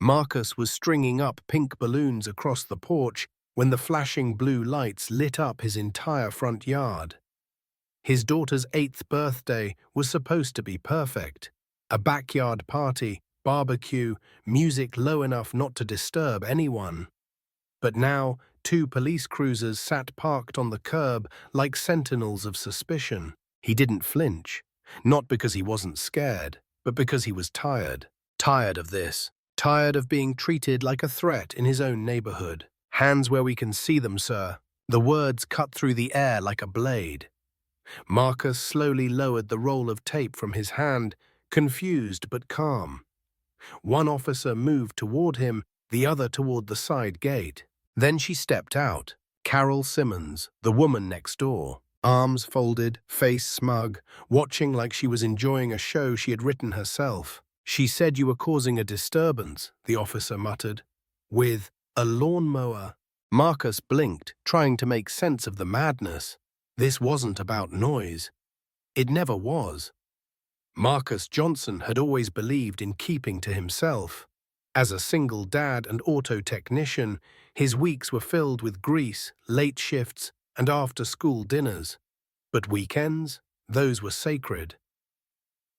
Marcus was stringing up pink balloons across the porch when the flashing blue lights lit up his entire front yard. His daughter's 8th birthday was supposed to be perfect. A backyard party, barbecue, music low enough not to disturb anyone. But now, 2 police cruisers sat parked on the curb like sentinels of suspicion. He didn't flinch, not because he wasn't scared, but because he was tired. Tired of this. Tired of being treated like a threat in his own neighborhood. "Hands where we can see them, sir." The words cut through the air like a blade. Marcus slowly lowered the roll of tape from his hand, confused but calm. One officer moved toward him, the other toward the side gate. Then she stepped out. Carol Simmons, the woman next door. Arms folded, face smug, watching like she was enjoying a show she had written herself. "She said you were causing a disturbance," the officer muttered. "With a lawnmower." Marcus blinked, trying to make sense of the madness. This wasn't about noise. It never was. Marcus Johnson had always believed in keeping to himself. As a single dad and auto technician, his weeks were filled with grease, late shifts, and after-school dinners. But weekends, those were sacred.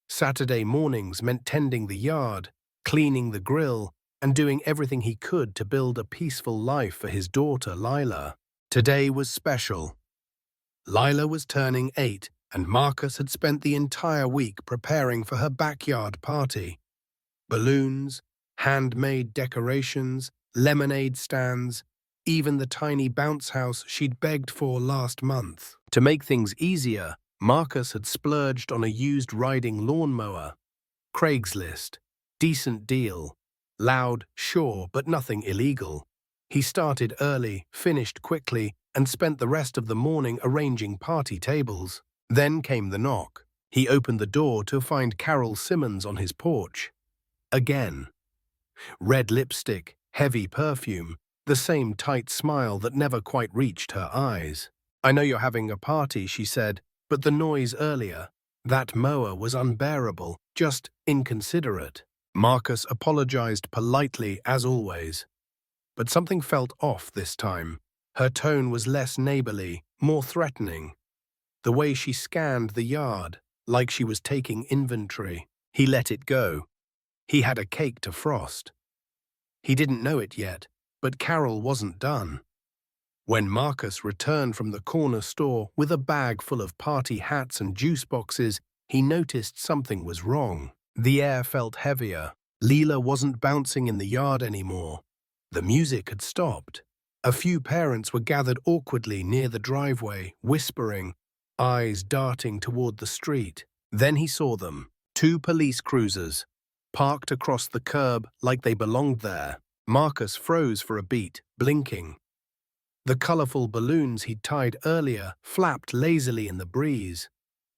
Saturday mornings meant tending the yard, cleaning the grill, and doing everything he could to build a peaceful life for his daughter, Lila. Today was special. Lila was turning 8, and Marcus had spent the entire week preparing for her backyard party. Balloons, handmade decorations, lemonade stands, even the tiny bounce house she'd begged for last month. To make things easier, Marcus had splurged on a used riding lawnmower. Craigslist. Decent deal. Loud, sure, but nothing illegal. He started early, finished quickly, and spent the rest of the morning arranging party tables. Then came the knock. He opened the door to find Carol Simmons on his porch. Again. Red lipstick, heavy perfume, the same tight smile that never quite reached her eyes. "I know you're having a party," she said, "but the noise earlier, that mower was unbearable, just inconsiderate." Marcus apologized politely, as always. But something felt off this time. Her tone was less neighborly, more threatening. The way she scanned the yard, like she was taking inventory. He let it go. He had a cake to frost. He didn't know it yet, but Carol wasn't done. When Marcus returned from the corner store with a bag full of party hats and juice boxes, he noticed something was wrong. The air felt heavier. Lila wasn't bouncing in the yard anymore. The music had stopped. A few parents were gathered awkwardly near the driveway, whispering, eyes darting toward the street. Then he saw them, 2 police cruisers, parked across the curb like they belonged there. Marcus froze for a beat, blinking. The colorful balloons he'd tied earlier flapped lazily in the breeze.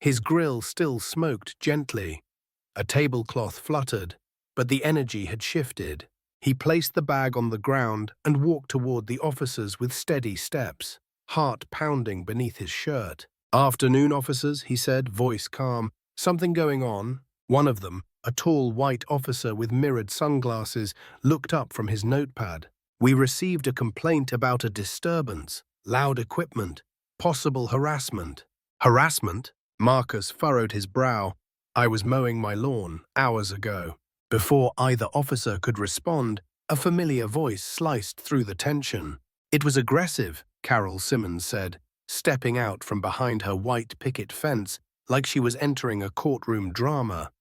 His grill still smoked gently. A tablecloth fluttered, but the energy had shifted. He placed the bag on the ground and walked toward the officers with steady steps, heart pounding beneath his shirt. "Afternoon, officers," he said, voice calm. "Something going on?" One of them, a tall white officer with mirrored sunglasses, looked up from his notepad. "We received a complaint about a disturbance, loud equipment, possible harassment." "Harassment?" Marcus furrowed his brow. "I was mowing my lawn hours ago." Before either officer could respond, a familiar voice sliced through the tension. "It was aggressive," Carol Simmons said, stepping out from behind her white picket fence like she was entering a courtroom drama.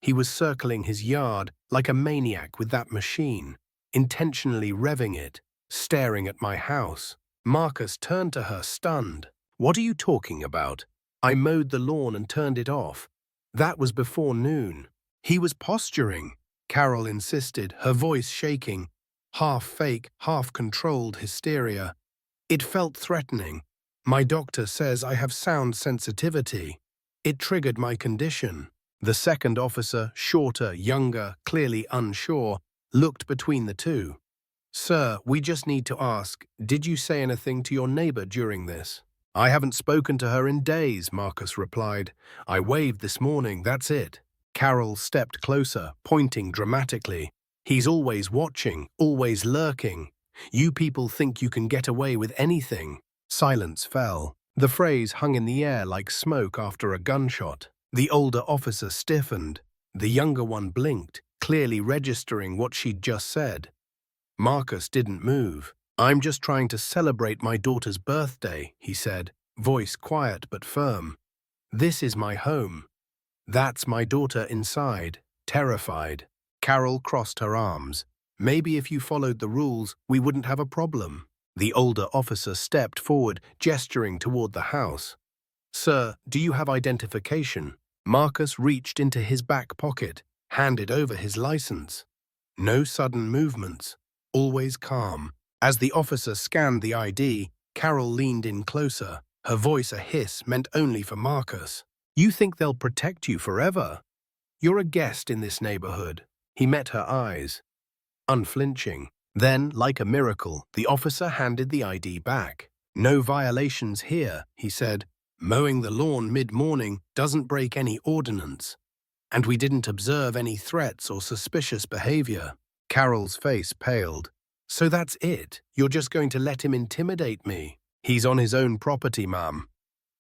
He was circling his yard like a maniac with that machine, intentionally revving it, staring at my house. Marcus turned to her, stunned. "What are you talking about?" "I mowed the lawn and turned it off. That was before noon." "He was posturing," Carol insisted, her voice shaking, half fake, half controlled hysteria. "It felt threatening. My doctor says I have sound sensitivity. It triggered my condition." The second officer, shorter, younger, clearly unsure, looked between the two. "Sir, we just need to ask, did you say anything to your neighbor during this?" "I haven't spoken to her in days," Marcus replied. "I waved this morning, that's it." Carol stepped closer, pointing dramatically. He's always watching, always lurking. You people think you can get away with anything." Silence fell. The phrase hung in the air like smoke after a gunshot. The older officer stiffened. The younger one blinked, clearly registering what she'd just said. Marcus didn't move. "I'm just trying to celebrate my daughter's birthday," he said, voice quiet but firm. "This is my home. That's my daughter inside, terrified." Carol crossed her arms. "Maybe if you followed the rules, we wouldn't have a problem." The older officer stepped forward, gesturing toward the house. "Sir, do you have identification?" Marcus reached into his back pocket, handed over his license. No sudden movements, always calm. As the officer scanned the ID, Carol leaned in closer, her voice a hiss meant only for Marcus. "You think they'll protect you forever? You're a guest in this neighborhood." He met her eyes, unflinching. Then, like a miracle, the officer handed the ID back. "No violations here," he said. "Mowing the lawn mid-morning doesn't break any ordinance. And we didn't observe any threats or suspicious behavior." Carol's face paled. "So that's it? You're just going to let him intimidate me?" "He's on his own property, ma'am.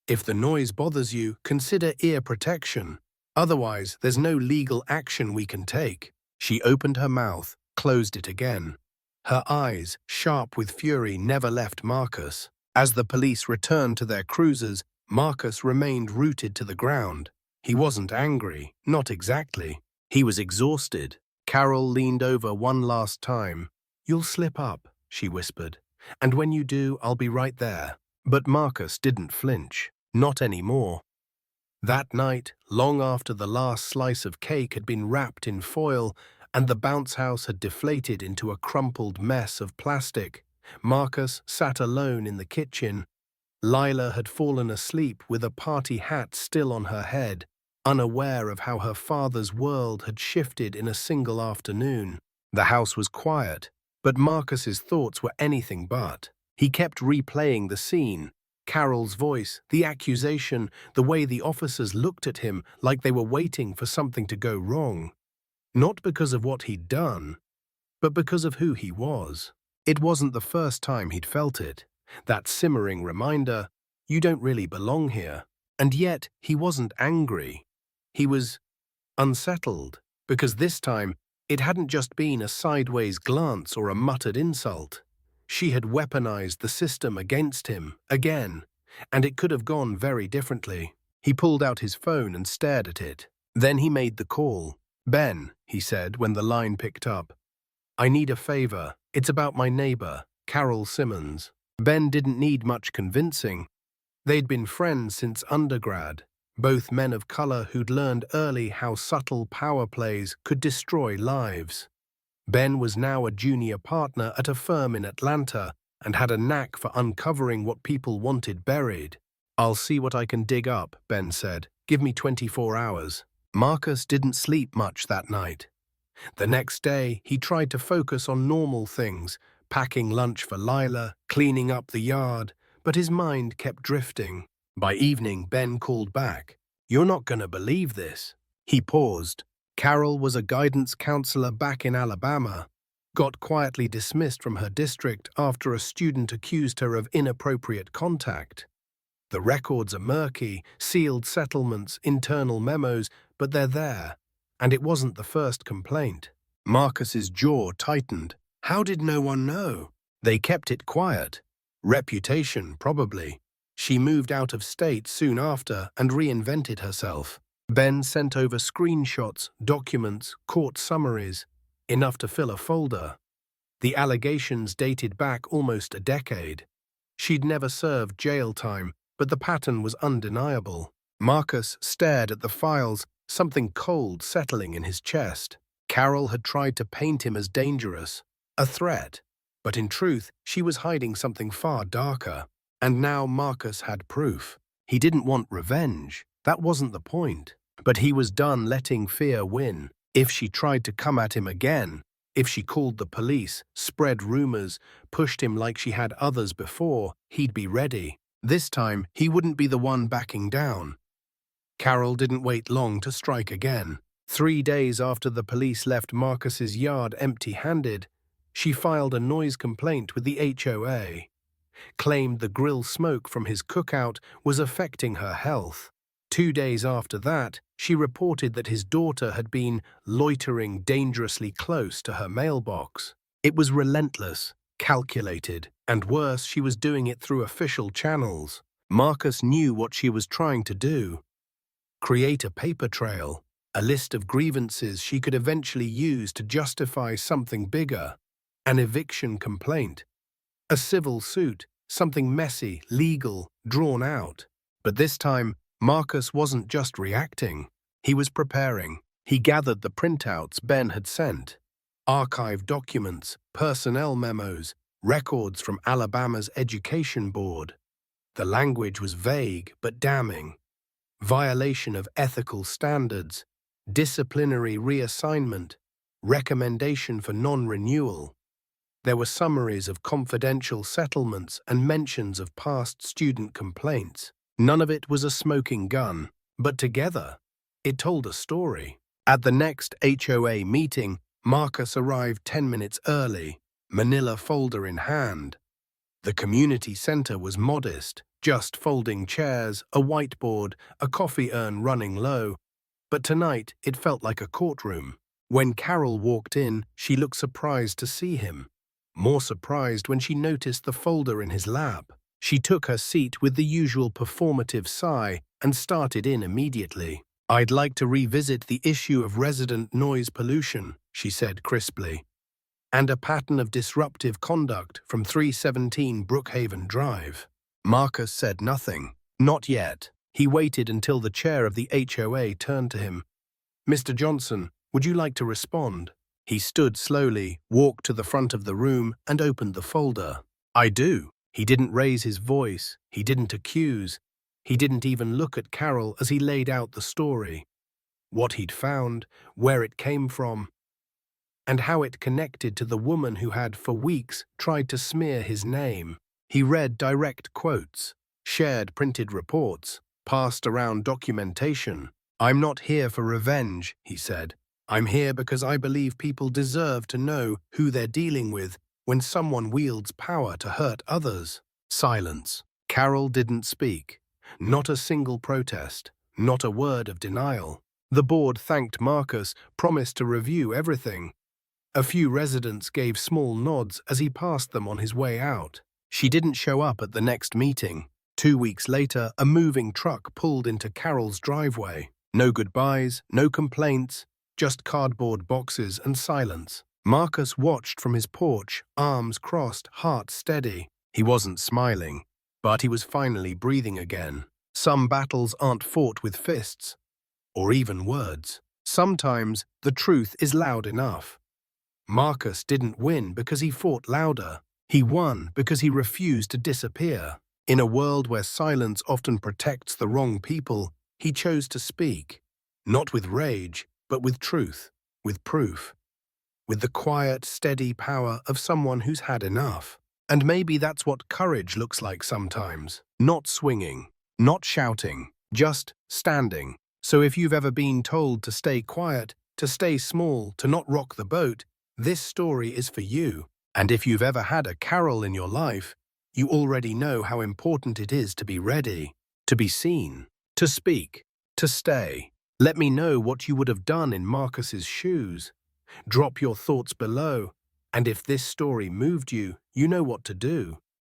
If the noise bothers you, consider ear protection. Otherwise, there's no legal action we can take." She opened her mouth, closed it again. Her eyes, sharp with fury, never left Marcus. As the police returned to their cruisers, Marcus remained rooted to the ground. He wasn't angry, not exactly. He was exhausted. Carol leaned over one last time. "You'll slip up," she whispered. "And when you do, I'll be right there." But Marcus didn't flinch. Not anymore. That night, long after the last slice of cake had been wrapped in foil and the bounce house had deflated into a crumpled mess of plastic, Marcus sat alone in the kitchen. Lila had fallen asleep with a party hat still on her head, unaware of how her father's world had shifted in a single afternoon. The house was quiet, but Marcus's thoughts were anything but. He kept replaying the scene. Carol's voice, the accusation, the way the officers looked at him like they were waiting for something to go wrong. Not because of what he'd done, but because of who he was. It wasn't the first time he'd felt it. That simmering reminder, you don't really belong here. And yet, he wasn't angry. He was unsettled, because this time, it hadn't just been a sideways glance or a muttered insult. She had weaponized the system against him, again, and it could have gone very differently. He pulled out his phone and stared at it. Then he made the call. "Ben," he said when the line picked up. "I need a favor. It's about my neighbor, Carol Simmons." Ben didn't need much convincing. They'd been friends since undergrad, both men of color who'd learned early how subtle power plays could destroy lives. Ben was now a junior partner at a firm in Atlanta and had a knack for uncovering what people wanted buried. "I'll see what I can dig up," Ben said. "Give me 24 hours. Marcus didn't sleep much that night. The next day, he tried to focus on normal things, packing lunch for Lila, cleaning up the yard, but his mind kept drifting. By evening, Ben called back. "You're not going to believe this." He paused. Carol was a guidance counselor back in Alabama, got quietly dismissed from her district after a student accused her of inappropriate contact. The records are murky, sealed settlements, internal memos, but they're there, and it wasn't the first complaint. Marcus's jaw tightened. How did no one know? They kept it quiet. Reputation, probably. She moved out of state soon after and reinvented herself. Ben sent over screenshots, documents, court summaries, enough to fill a folder. The allegations dated back almost a decade. She'd never served jail time, but the pattern was undeniable. Marcus stared at the files, something cold settling in his chest. Carol had tried to paint him as dangerous, a threat, but in truth, she was hiding something far darker. And now Marcus had proof. He didn't want revenge. That wasn't the point. But he was done letting fear win. If she tried to come at him again, if she called the police, spread rumors, pushed him like she had others before, he'd be ready. This time, he wouldn't be the one backing down. Carol didn't wait long to strike again. 3 days after the police left Marcus's yard empty-handed, she filed a noise complaint with the HOA, claimed the grill smoke from his cookout was affecting her health. 2 days after that, she reported that his daughter had been loitering dangerously close to her mailbox. It was relentless, calculated, and worse, she was doing it through official channels. Marcus knew what she was trying to do: create a paper trail, a list of grievances she could eventually use to justify something bigger: an eviction complaint, a civil suit, something messy, legal, drawn out. But this time, Marcus wasn't just reacting. He was preparing. He gathered the printouts Ben had sent, archived documents, personnel memos, records from Alabama's Education Board. The language was vague but damning: violation of ethical standards, disciplinary reassignment, recommendation for non-renewal. There were summaries of confidential settlements and mentions of past student complaints. None of it was a smoking gun, but together, it told a story. At the next HOA meeting, Marcus arrived 10 minutes early, manila folder in hand. The community center was modest, just folding chairs, a whiteboard, a coffee urn running low. But tonight, it felt like a courtroom. When Carol walked in, she looked surprised to see him. More surprised when she noticed the folder in his lap. She took her seat with the usual performative sigh and started in immediately. "I'd like to revisit the issue of resident noise pollution," she said crisply, "and a pattern of disruptive conduct from 317 Brookhaven Drive." Marcus said nothing. Not yet. He waited until the chair of the HOA turned to him. "Mr. Johnson, would you like to respond?" He stood slowly, walked to the front of the room, and opened the folder. "I do." He didn't raise his voice. He didn't accuse. He didn't even look at Carol as he laid out the story. What he'd found, where it came from, and how it connected to the woman who had, for weeks, tried to smear his name. He read direct quotes, shared printed reports, passed around documentation. "I'm not here for revenge," he said. "I'm here because I believe people deserve to know who they're dealing with when someone wields power to hurt others." Silence. Carol didn't speak. Not a single protest. Not a word of denial. The board thanked Marcus, promised to review everything. A few residents gave small nods as he passed them on his way out. She didn't show up at the next meeting. 2 weeks later, a moving truck pulled into Carol's driveway. No goodbyes, no complaints, just cardboard boxes and silence. Marcus watched from his porch, arms crossed, heart steady. He wasn't smiling, but he was finally breathing again. Some battles aren't fought with fists, or even words. Sometimes the truth is loud enough. Marcus didn't win because he fought louder. He won because he refused to disappear. In a world where silence often protects the wrong people, he chose to speak. Not with rage, but with truth, with proof. With the quiet, steady power of someone who's had enough. And maybe that's what courage looks like sometimes. Not swinging, not shouting, just standing. So if you've ever been told to stay quiet, to stay small, to not rock the boat, this story is for you. And if you've ever had a Carol in your life, you already know how important it is to be ready, to be seen, to speak, to stay. Let me know what you would have done in Marcus's shoes. Drop your thoughts below, and if this story moved you, you know what to do.